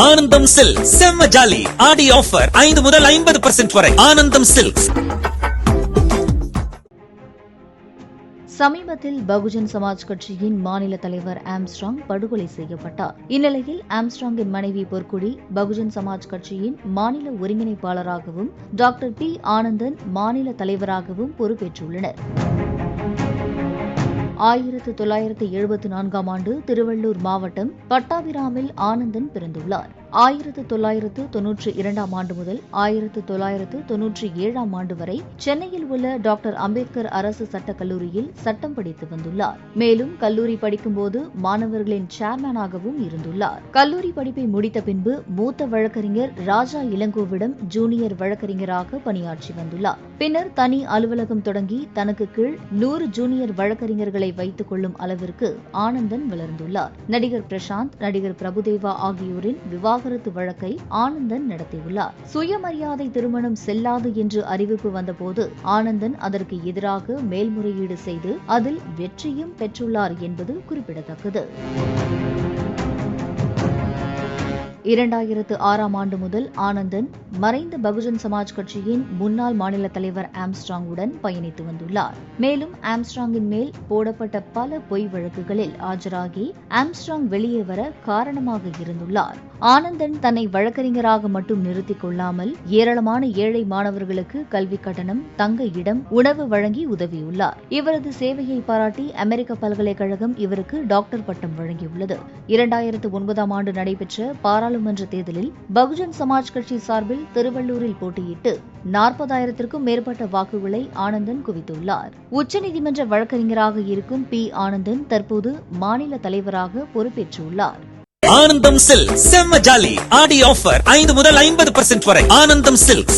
ஆனந்தம் சில்க் செம்ம ஜாலி ஆடி ஆஃபர் 5 முதல் 50% வரை. ஆனந்தம் சில்க். சமீபத்தில் பகுஜன் சமாஜ் கட்சியின் மாநில தலைவர் ஆம்ஸ்ட்ராங் படுகொலை செய்யப்பட்டார். இந்நிலையில் ஆம்ஸ்ட்ராங்கின் மனைவி பொற்குடி பகுஜன் சமாஜ் கட்சியின் மாநில ஒருங்கிணைப்பாளராகவும் டாக்டர் பி ஆனந்தன் மாநில தலைவராகவும் பொறுப்பேற்றுள்ளனர். 1974ஆம் ஆண்டு திருவள்ளூர் மாவட்டம் பட்டாபிராமில் ஆனந்தன் பிறந்துள்ளார். 1992ஆம் ஆண்டு முதல் 1997ஆம் ஆண்டு வரை சென்னையில் உள்ள டாக்டர் அம்பேத்கர் அரசு சட்டக் கல்லூரியில் சட்டம் படித்து வந்துள்ளார். மேலும் கல்லூரி படிக்கும்போது மாணவர்களின் சேர்மேனாகவும் இருந்துள்ளார். கல்லூரி படிப்பை முடித்த பின்பு மூத்த வழக்கறிஞர் ராஜா இளங்கோவிடம் ஜூனியர் வழக்கறிஞராக பணியாற்றி வந்துள்ளார். பின்னர் தனி அலுவலகம் தொடங்கி தனக்கு கீழ் 100 ஜூனியர் வழக்கறிஞர்களை வைத்துக் கொள்ளும் அளவிற்கு ஆனந்தன் வளர்ந்துள்ளார். நடிகர் பிரசாந்த், நடிகர் பிரபுதேவா ஆகியோரின் விவாகரத்து வழக்கை ஆனந்தன் நடத்தியுள்ளார். சுயமரியாதை திருமணம் செல்லாது என்று அறிவிப்பு வந்தபோது ஆனந்தன் அதற்கு எதிராக மேல்முறையீடு செய்து அதில் வெற்றியும் பெற்றுள்ளார் என்பது குறிப்பிடத்தக்கது. 2006ஆம் ஆண்டு முதல் ஆனந்தன் மறைந்த பகுஜன் சமாஜ் கட்சியின் முன்னாள் மாநில தலைவர் ஆம்ஸ்ட்ராங்குடன் பயணித்து வந்துள்ளார். மேலும் ஆம்ஸ்ட்ராங்கின் மேல் போடப்பட்ட பல பொய் வழக்குகளில் ஆஜராகி ஆம்ஸ்ட்ராங் வெளியே வர காரணமாக இருந்துள்ளார். ஆனந்தன் தன்னை வழக்கறிஞராக மட்டும் நிறுத்திக் கொள்ளாமல் ஏராளமான ஏழை மாணவர்களுக்கு கல்வி கட்டணம், தங்க இடம், உணவு வழங்கி உதவியுள்ளார். இவரது சேவையை பாராட்டி அமெரிக்க பல்கலைக்கழகம் இவருக்கு டாக்டர் பட்டம் வழங்கியுள்ளது. 2009ஆம் ஆண்டு நடைபெற்ற பாராளுமன்ற தேர்தலில் பகுஜன் சமாஜ் கட்சி சார்பில் திருவள்ளூரில் போட்டியிட்டு 40,000க்கும் மேற்பட்ட வாக்குகளை ஆனந்தன் குவித்துள்ளார். உச்சநீதிமன்ற வழக்கறிஞராக இருக்கும் பி ஆனந்தன் தற்போது மாநில தலைவராக பொறுப்பேற்றுள்ளார். ஆனந்தம் சில்க் செம்ம ஜாலி ஆடி ஆஃபர் 5 முதல் 50% வரை. ஆனந்தம் சில்க்.